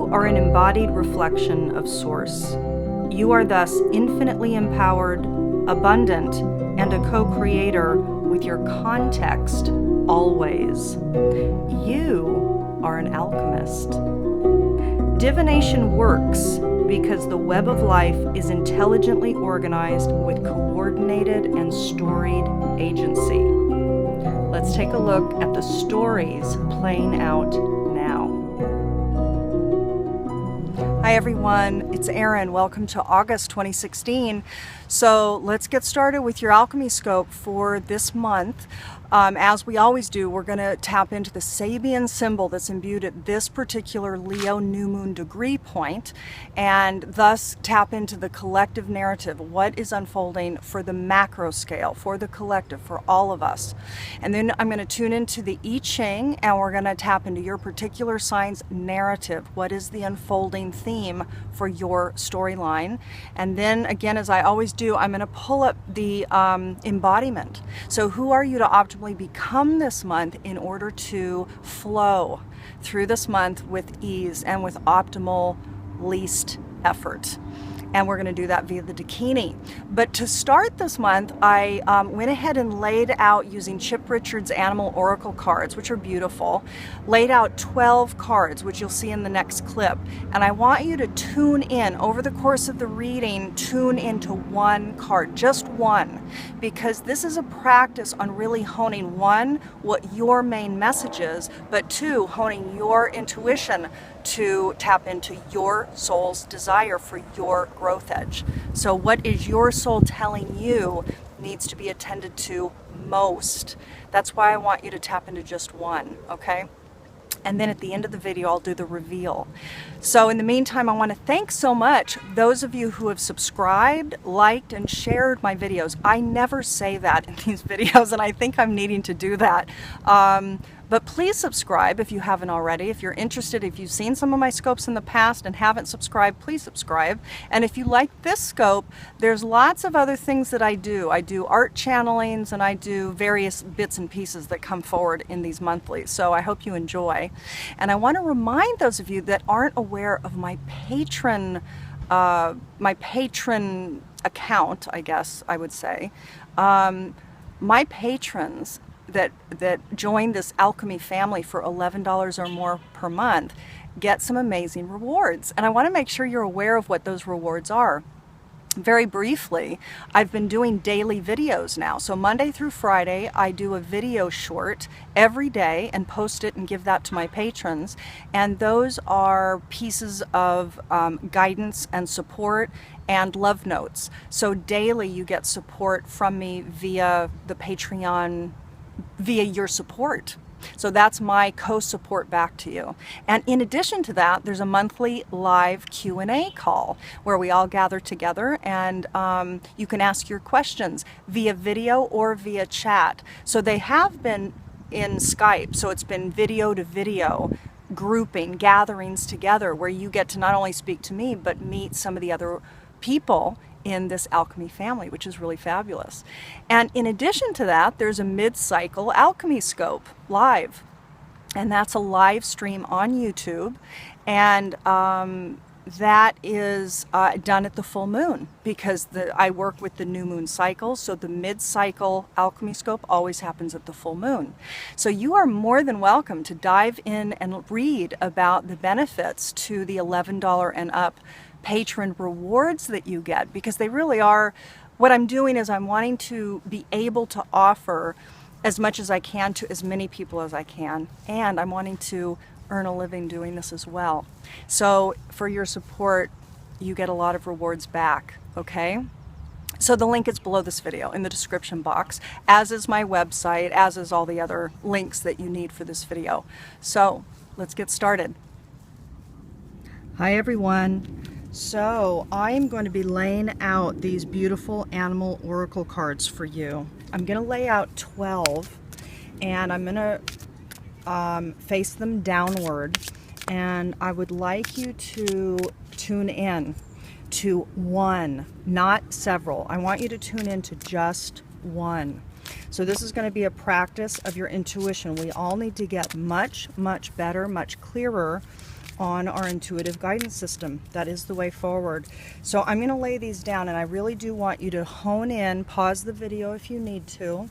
You are an embodied reflection of Source. You are thus infinitely empowered, abundant, and a co-creator with your context always. You are an alchemist. Divination works because the web of life is intelligently organized with coordinated and storied agency. Let's take a look at the stories playing out now. Hi everyone, it's Erin. Welcome to August 2016. So let's get started with your Alchemy Scope for this month. As we always do, we're going to tap into the Sabian Symbol that's imbued at this particular Leo new moon degree point, and thus tap into the collective narrative, what is unfolding for the macro scale, for the collective, for all of us. And then I'm going to tune into the I Ching, and we're going to tap into your particular sign's narrative. What is the unfolding theme for your storyline? And then again, as I always do, I'm going to pull up the embodiment. So who are you to optimally become this month in order to flow through this month with ease and with optimal least effort? And we're going to do that via the Dakini. But to start this month, I went ahead and laid out, using Chip Richard's Animal Oracle cards, which are beautiful, laid out 12 cards, which you'll see in the next clip. And I want you to tune in over the course of the reading, tune into one card, just one, because this is a practice on really honing, one, what your main message is, but two, honing your intuition to tap into your soul's desire for your growth edge. So what is your soul telling you needs to be attended to most? That's why I want you to tap into just one, okay? And then at the end of the video, I'll do the reveal. So in the meantime, I want to thank so much those of you who have subscribed, liked, and shared my videos. I never say that in these videos, and I think I'm needing to do that. But please subscribe if you haven't already. If you're interested, if you've seen some of my scopes in the past and haven't subscribed, please subscribe. And if you like this scope, there's lots of other things that I do. I do art channelings, and I do various bits and pieces that come forward in these monthlies. So I hope you enjoy. And I want to remind those of you that aren't aware of my patron account, I guess I would say. My patrons that join this alchemy family for $11 or more per month get some amazing rewards. And I want to make sure you're aware of what those rewards are. Very briefly, I've been doing daily videos now. So Monday through Friday, I do a video short every day and post it and give that to my patrons. And those are pieces of guidance and support and love notes. So daily you get support from me via the Patreon, via your support. So that's my co-support back to you. And in addition to that, there's a monthly live Q&A call where we all gather together, and you can ask your questions via video or via chat. So they have been in Skype, so it's been video to video grouping, gatherings together where you get to not only speak to me, but meet some of the other people in this alchemy family, which is really fabulous. And in addition to that, there's a mid-cycle Alchemy Scope live, and that's a live stream on YouTube, and that is done at the full moon, because I work with the new moon cycle, so the mid-cycle Alchemy Scope always happens at the full moon. So you are more than welcome to dive in and read about the benefits to the $11 and up patron rewards that you get, because they really are, what I'm doing is I'm wanting to be able to offer as much as I can to as many people as I can, and I'm wanting to earn a living doing this as well. So for your support, you get a lot of rewards back, okay? So the link is below this video in the description box, as is my website, as is all the other links that you need for this video. So let's get started. Hi everyone. So I'm going to be laying out these beautiful animal oracle cards for you. I'm going to lay out 12, and I'm going to face them downward, and I would like you to tune in to one, not several. I want you to tune in to just one. So this is going to be a practice of your intuition. We all need to get much, much better, much clearer on our intuitive guidance system. That is the way forward. So I'm going to lay these down, and I really do want you to hone in, pause the video if you need to,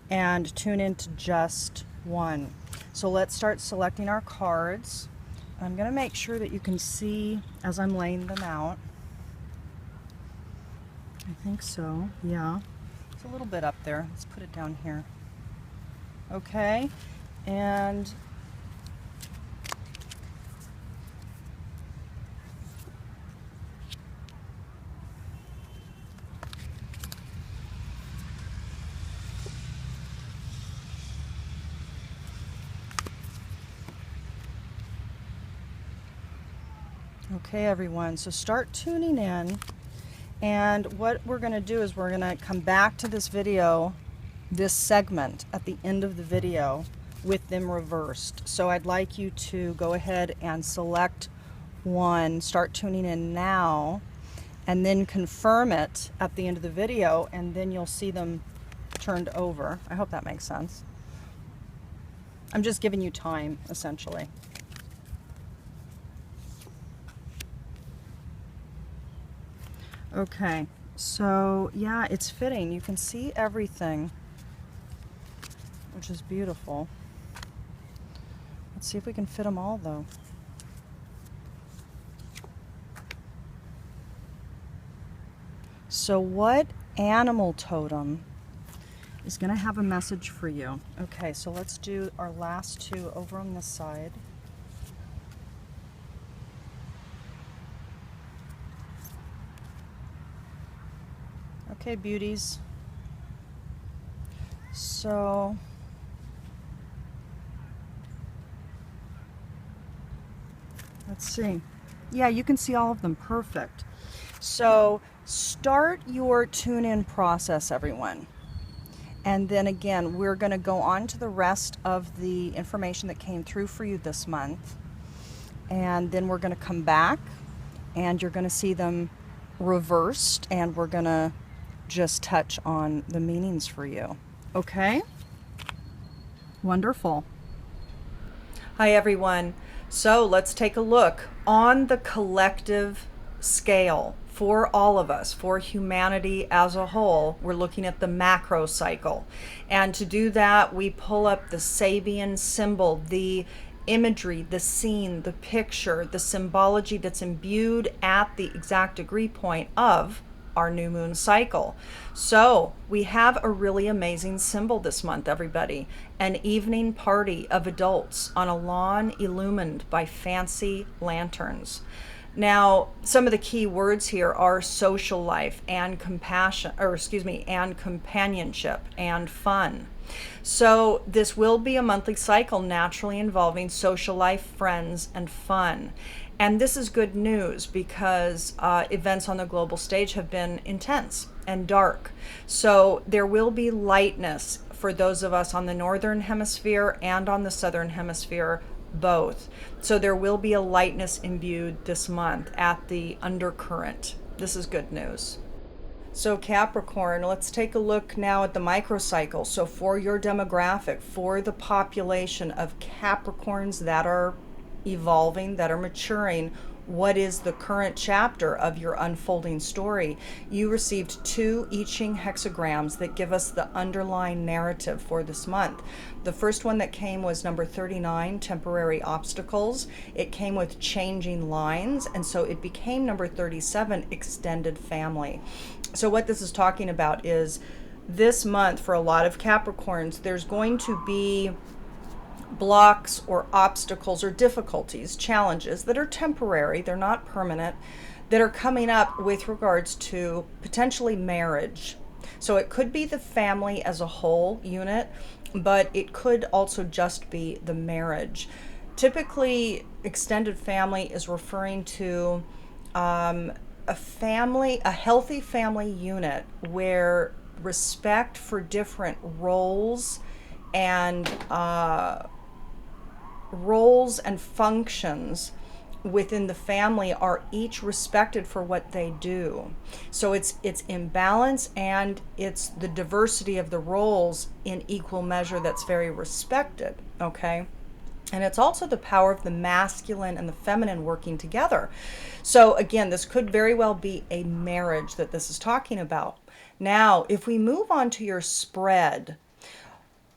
and tune into just one. So let's start selecting our cards. I'm going to make sure that you can see as I'm laying them out. I think so, yeah. It's a little bit up there. Let's put it down here. Okay, and okay, everyone, so start tuning in, and what we're going to do is we're going to come back to this video, this segment at the end of the video with them reversed. So I'd like you to go ahead and select one, start tuning in now, and then confirm it at the end of the video, and then you'll see them turned over. I hope that makes sense. I'm just giving you time, essentially. Okay, so yeah, it's fitting. You can see everything, which is beautiful. Let's see if we can fit them all, though. So what animal totem is going to have a message for you? Okay, so let's do our last two over on this side. Okay, beauties. So let's see. Yeah, you can see all of them. Perfect. So start your tune-in process, everyone. And then again, we're going to go on to the rest of the information that came through for you this month. And then we're going to come back and you're going to see them reversed, and we're going to just touch on the meanings for you. Okay? Wonderful. Hi, everyone. So let's take a look on the collective scale for all of us, for humanity as a whole. We're looking at the macrocycle. And to do that, we pull up the Sabian symbol, the imagery, the scene, the picture, the symbology that's imbued at the exact degree point of our new moon cycle. So we have a really amazing symbol this month, everybody. An evening party of adults on a lawn illumined by fancy lanterns. Now, some of the key words here are social life and compassion, or excuse me, and companionship and fun. So this will be a monthly cycle naturally involving social life, friends, and fun. And this is good news because events on the global stage have been intense and dark. So there will be lightness for those of us on the northern hemisphere and on the southern hemisphere, both. So there will be a lightness imbued this month at the undercurrent. This is good news. So Capricorn, let's take a look now at the microcycle. So for your demographic, for the population of Capricorns that are evolving, that are maturing, what is the current chapter of your unfolding story? You received 2 I Ching hexagrams that give us the underlying narrative for this month. The first one that came was number 39, temporary obstacles. It came with changing lines, and so it became number 37, extended family. So what this is talking about is this month for a lot of Capricorns, there's going to be blocks or obstacles or difficulties, challenges that are temporary, they're not permanent, that are coming up with regards to potentially marriage. So it could be the family as a whole unit, but it could also just be the marriage. Typically, extended family is referring to a family, a healthy family unit where respect for different roles and functions within the family are each respected for what they do. So it's in balance, and it's the diversity of the roles in equal measure that's very respected, okay? And it's also the power of the masculine and the feminine working together. So again, this could very well be a marriage that this is talking about. Now, if we move on to your spread,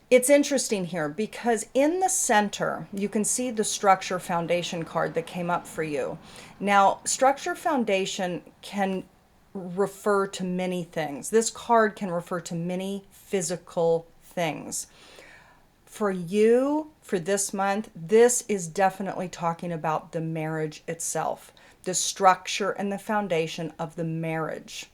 it's interesting here because in the center, you can see the structure foundation card that came up for you. Now, structure foundation can refer to many things. This card can refer to many physical things. For you, for this month, this is definitely talking about the marriage itself, the structure and the foundation of the marriage.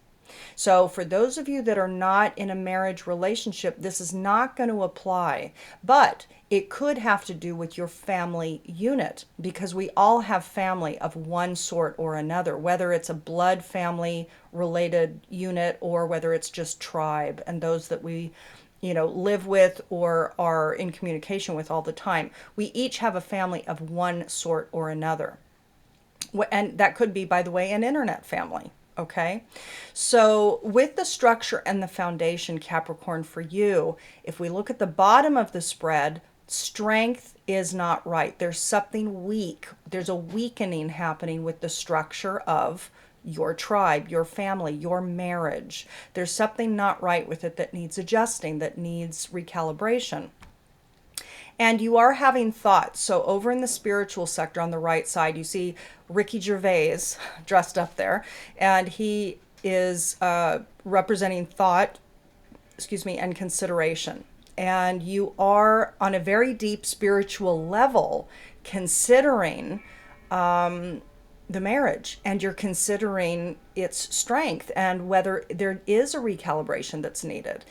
So for those of you that are not in a marriage relationship, this is not going to apply, but it could have to do with your family unit, because we all have family of one sort or another, whether it's a blood family related unit or whether it's just tribe and those that we live with or are in communication with all the time. We each have a family of one sort or another. And that could be, by the way, an internet family. Okay. So with the structure and the foundation, Capricorn, for you, if we look at the bottom of the spread, strength is not right. There's something weak. There's a weakening happening with the structure of your tribe, your family, your marriage. There's something not right with it that needs adjusting, that needs recalibration. And you are having thoughts. So over in the spiritual sector on the right side, you see Ricky Gervais dressed up there, and he is representing thought, and consideration. And you are on a very deep spiritual level considering the marriage, and you're considering its strength and whether there is a recalibration that's needed.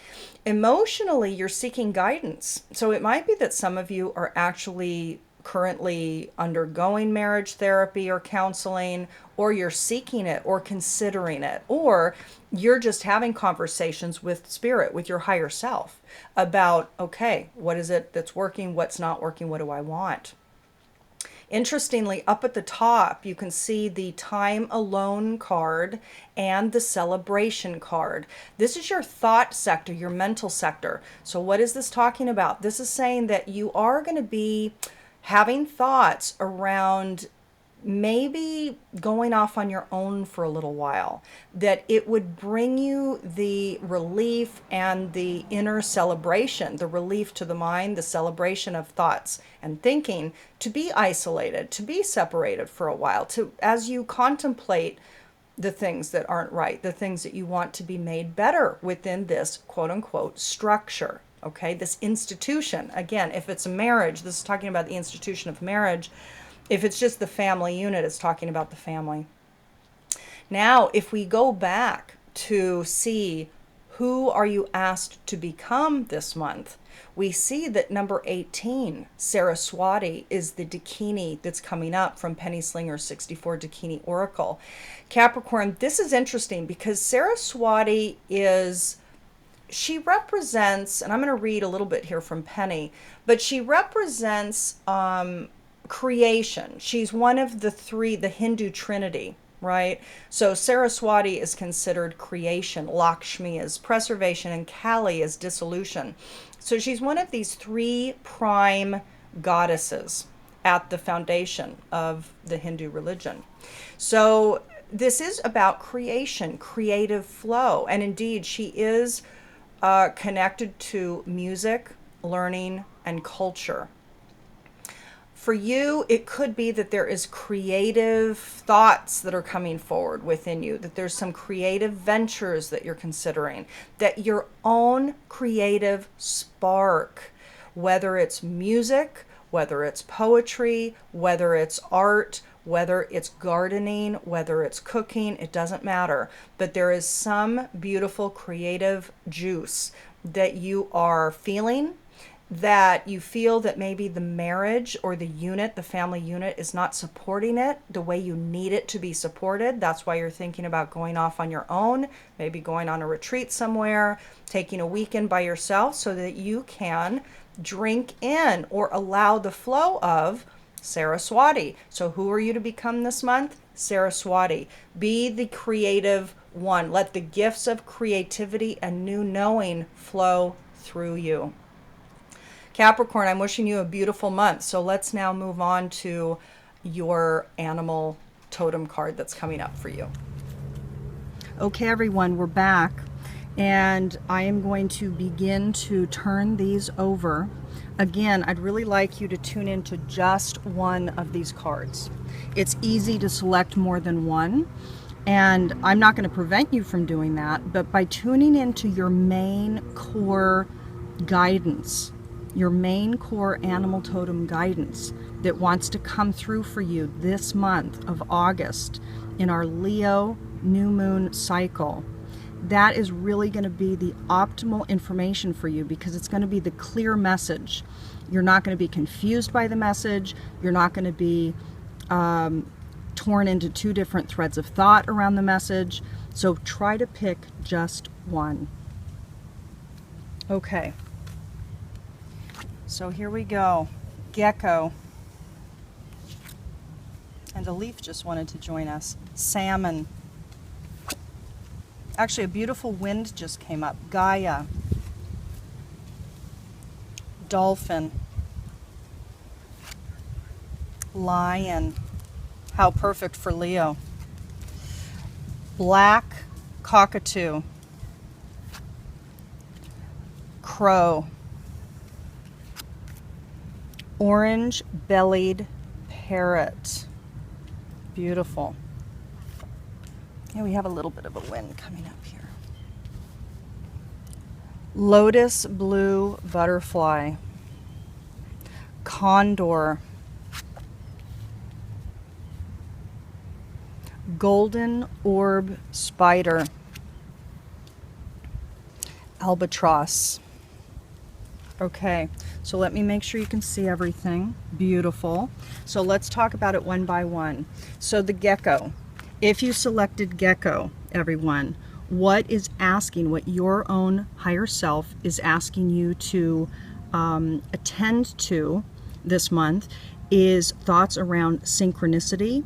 Emotionally, you're seeking guidance. So it might be that some of you are actually currently undergoing marriage therapy or counseling, or you're seeking it or considering it, or you're just having conversations with spirit, with your higher self about, okay, what is it that's working? What's not working? What do I want? Interestingly, up at the top, you can see the time alone card and the celebration card. This is your thought sector, your mental sector. So what is this talking about? This is saying that you are going to be having thoughts around maybe going off on your own for a little while, that it would bring you the relief and the inner celebration, the relief to the mind, the celebration of thoughts and thinking, to be isolated, to be separated for a while, to as you contemplate the things that aren't right, the things that you want to be made better within this quote unquote structure. Okay, this institution. Again, if it's a marriage, this is talking about the institution of marriage. If it's just the family unit, it's talking about the family. Now, if we go back to see who are you asked to become this month, we see that number 18, Saraswati, is the Dakini that's coming up from Penny Slinger's 64 Dakini Oracle. Capricorn, this is interesting because Saraswati she represents, and I'm going to read a little bit here from Penny, but she represents creation. She's one of the three, the Hindu trinity, right? So Saraswati is considered creation, Lakshmi is preservation, and Kali is dissolution. So she's one of these three prime goddesses at the foundation of the Hindu religion. So this is about creation, creative flow, and indeed she is connected to music, learning, and culture. For you, it could be that there is creative thoughts that are coming forward within you, that there's some creative ventures that you're considering, that your own creative spark, whether it's music, whether it's poetry, whether it's art, whether it's gardening, whether it's cooking, it doesn't matter. But there is some beautiful creative juice that you are feeling, that you feel that maybe the marriage or the unit, the family unit, is not supporting it the way you need it to be supported. That's why you're thinking about going off on your own, maybe going on a retreat somewhere, taking a weekend by yourself so that you can drink in or allow the flow of Saraswati. So who are you to become this month? Saraswati. Be the creative one. Let the gifts of creativity and new knowing flow through you. Capricorn, I'm wishing you a beautiful month. So let's now move on to your animal totem card that's coming up for you. Okay, everyone, we're back. And I am going to begin to turn these over. Again, I'd really like you to tune into just one of these cards. It's easy to select more than one, and I'm not going to prevent you from doing that, but by tuning into your main core guidance, your main core animal totem guidance that wants to come through for you this month of August in our Leo new moon cycle, that is really going to be the optimal information for you, because it's going to be the clear message. You're not going to be confused by the message. You're not going to be torn into two different threads of thought around the message. So try to pick just one. Okay. So here we go. Gecko. And a leaf just wanted to join us. Salmon. Actually, a beautiful wind just came up. Gaia. Dolphin. Lion. How perfect for Leo. Black cockatoo. Crow. Orange-bellied parrot. Beautiful. Yeah, we have a little bit of a wind coming up here. Lotus blue butterfly. Condor. Golden orb spider. Albatross. Okay, so let me make sure you can see everything. Beautiful. So let's talk about it one by one. So the gecko. If you selected gecko, everyone, what is asking, what your own higher self is asking you to attend to this month is thoughts around synchronicity,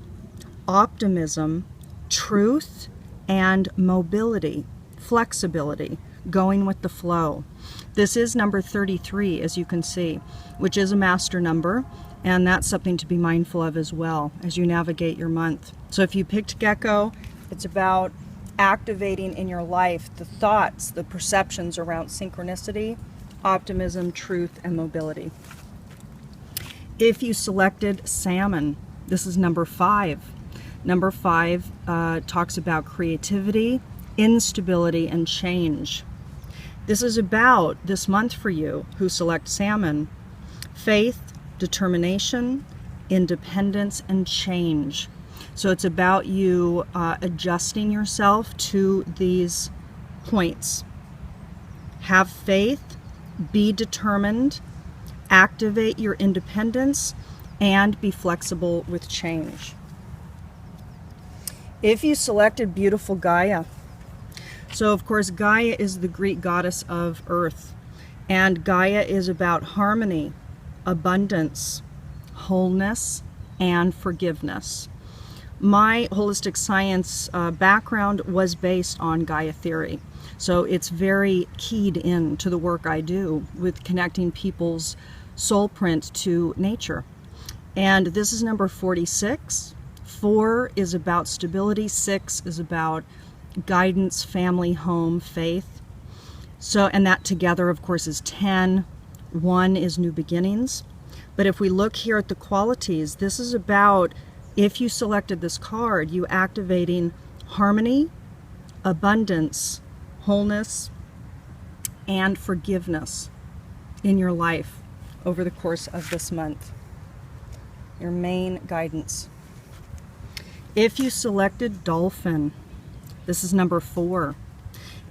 optimism, truth, and mobility, flexibility, going with the flow. This is number 33, as you can see, which is a master number, and that's something to be mindful of as well as you navigate your month. So if you picked gecko, it's about activating in your life the thoughts, the perceptions around synchronicity, optimism, truth, and mobility. If you selected salmon, this is number 5. Number 5 talks about creativity, instability, and change. This is about, this month for you who select salmon, faith, determination, independence, and change. So it's about you adjusting yourself to these points. Have faith, be determined, activate your independence, and be flexible with change. If you selected beautiful Gaia, so of course Gaia is the Greek goddess of earth, and Gaia is about harmony, abundance, wholeness, and forgiveness. My holistic science background was based on Gaia theory, so it's very keyed in to the work I do with connecting people's soul print to nature. And this is number 46. 4 is about stability, 6 is about guidance, family, home, faith. So, and that together, of course, is 10. 1 is new beginnings. But if we look here at the qualities, this is about, if you selected this card, you activating harmony, abundance, wholeness, and forgiveness in your life over the course of this month. Your main guidance. If you selected dolphin, this is number 4.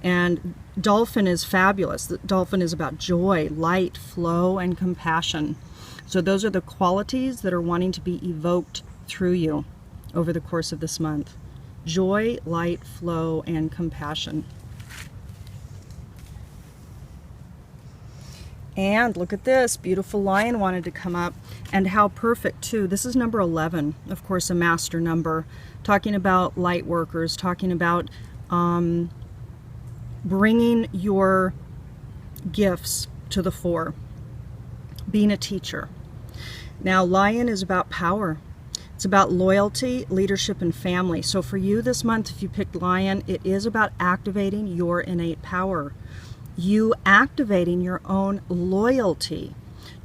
And dolphin is fabulous. The dolphin is about joy, light, flow, and compassion. So those are the qualities that are wanting to be evoked through you over the course of this month. Joy, light, flow, and compassion. And look at this, beautiful lion wanted to come up, and how perfect too. This is number 11, of course, a master number, talking about light workers, talking about bringing your gifts to the fore. being a teacher. Now, lion is about power. It's about loyalty, leadership, and family. So for you this month, if you picked lion, it is about activating your innate power. You activating your own loyalty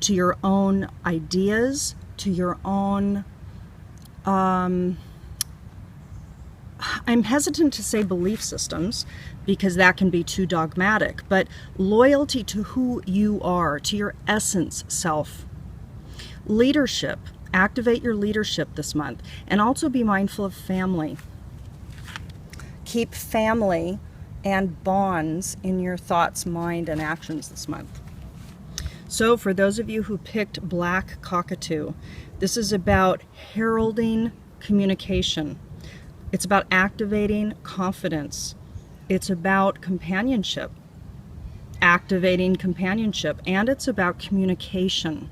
to your own ideas, to your own, I'm hesitant to say belief systems because that can be too dogmatic, but loyalty to who you are, to your essence self. Leadership, activate your leadership this month, and also be mindful of family. Keep family and bonds in your thoughts, mind, and actions this month. So for those of you who picked black cockatoo, this is about heralding communication. It's about activating confidence. It's about companionship, activating companionship, and it's about communication.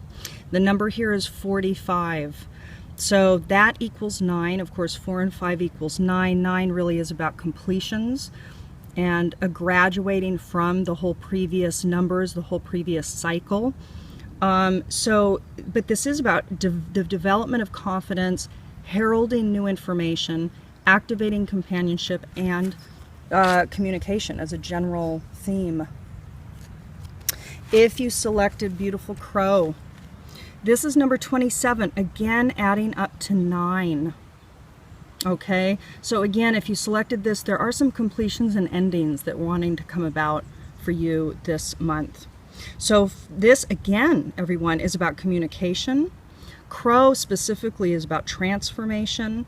The number here is 45. So that equals 9. Of course, 4 and 5 equals 9. 9 really is about completions and a graduating from the whole previous numbers, the whole previous cycle. But this is about the development of confidence, heralding new information, activating companionship, and communication as a general theme. If you selected beautiful crow, this is number 27, again adding up to 9. Okay, so again, if you selected this, there are some completions and endings that are wanting to come about for you this month. So this, again, everyone, is about communication. Crow specifically is about transformation.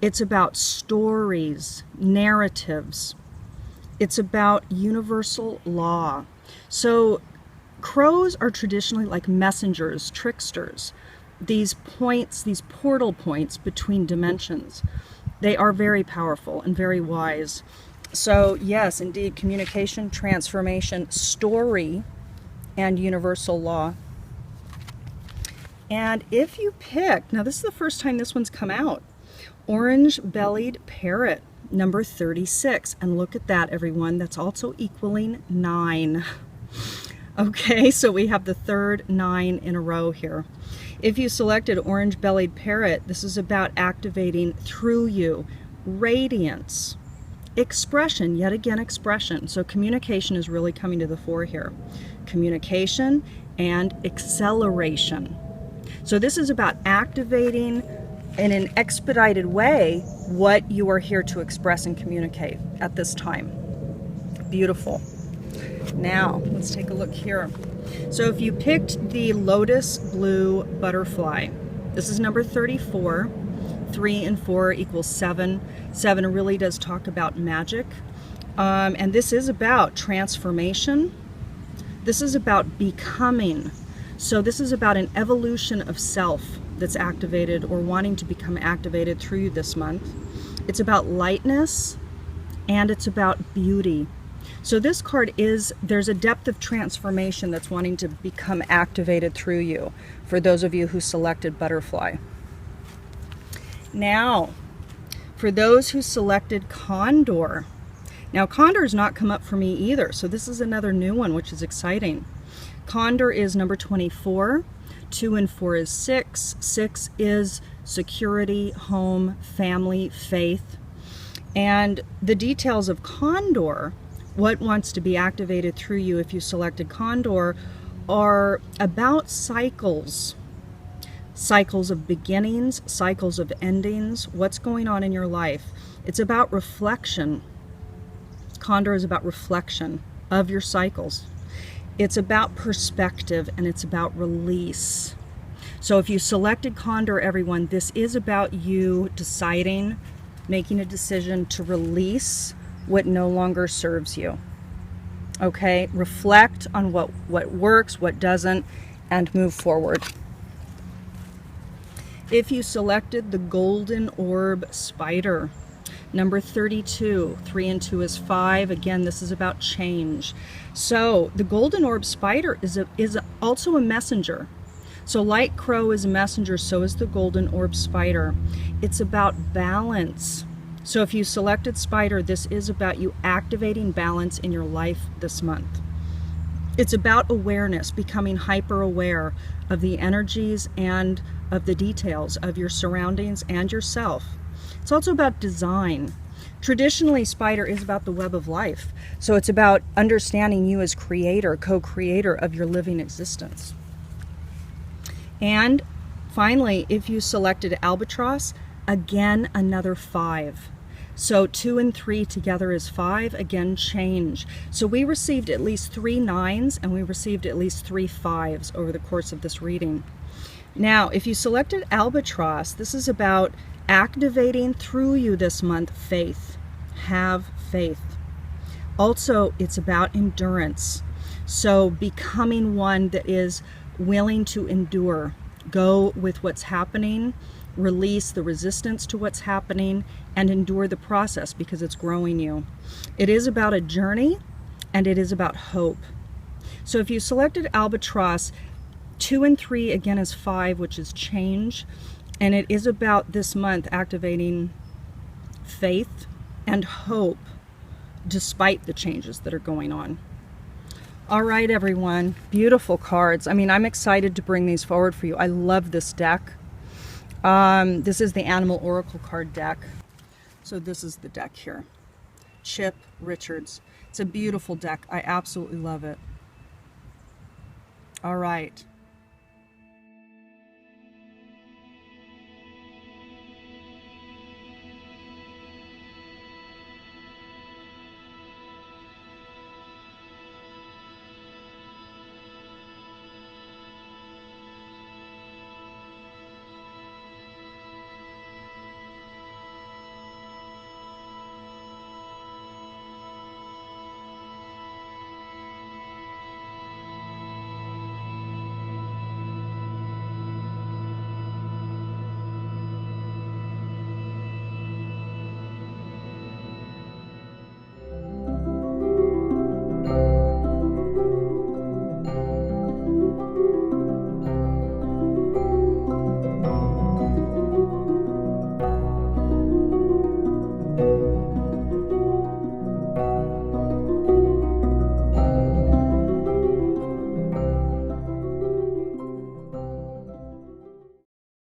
It's about stories, narratives. It's about universal law. So crows are traditionally like messengers, tricksters. These points, these portal points between dimensions, they are very powerful and very wise. So yes, indeed, communication, transformation, story, and universal law. And if you pick, now this is the first time this one's come out, orange-bellied parrot, number 36. And look at that, everyone, that's also equaling 9. Okay, so we have the third 9 in a row here. If you selected orange-bellied parrot, this is about activating through you radiance, expression, yet again expression. So communication is really coming to the fore here. Communication and acceleration. So this is about activating in an expedited way what you are here to express and communicate at this time. Beautiful. Now, let's take a look here. So if you picked the lotus blue butterfly, this is number 34. 3 and 4 equals 7. 7 really does talk about magic. And this is about transformation. This is about becoming. So this is about an evolution of self that's activated or wanting to become activated through you this month. It's about lightness and it's about beauty. So this card is, there's a depth of transformation that's wanting to become activated through you for those of you who selected butterfly. Now, for those who selected condor. Now condor has not come up for me either, so this is another new one, which is exciting. Condor is number 24. 2 and 4 is 6. 6 is security, home, family, faith. And the details of condor, what wants to be activated through you if you selected condor, are about cycles. Cycles of beginnings, cycles of endings, what's going on in your life. It's about reflection. Condor is about reflection of your cycles. It's about perspective and it's about release. So if you selected condor, everyone, this is about you deciding, making a decision to release what no longer serves you. Okay, reflect on what works, what doesn't, and move forward. If you selected the golden orb spider, number 32, 3 and 2 is 5. Again, this is about change. So the golden orb spider is also a messenger. So like crow is a messenger, so is the golden orb spider. It's about balance. So if you selected spider, this is about you activating balance in your life this month. It's about awareness, becoming hyper aware of the energies and of the details of your surroundings and yourself. It's also about design. Traditionally, Spider is about the web of life. So it's about understanding you as creator, co-creator of your living existence. And finally, if you selected Albatross, again, another 5. So 2 and 3 together is 5, again, change. So we received at least 3 9s and we received at least 3 5s over the course of this reading. Now, if you selected Albatross, this is about activating through you this month faith. Have faith. Also, it's about endurance. So becoming one that is willing to endure. Go with what's happening, release the resistance to what's happening, and endure the process because it's growing you. It is about a journey, and it is about hope. So if you selected Albatross, 2 and 3 again is 5, which is change. And it is about this month activating faith and hope despite the changes that are going on. All right, everyone. Beautiful cards. I mean, I'm excited to bring these forward for you. I love this deck. This is the Animal Oracle card deck. So this is the deck here. Chip Richards. It's a beautiful deck. I absolutely love it. All right.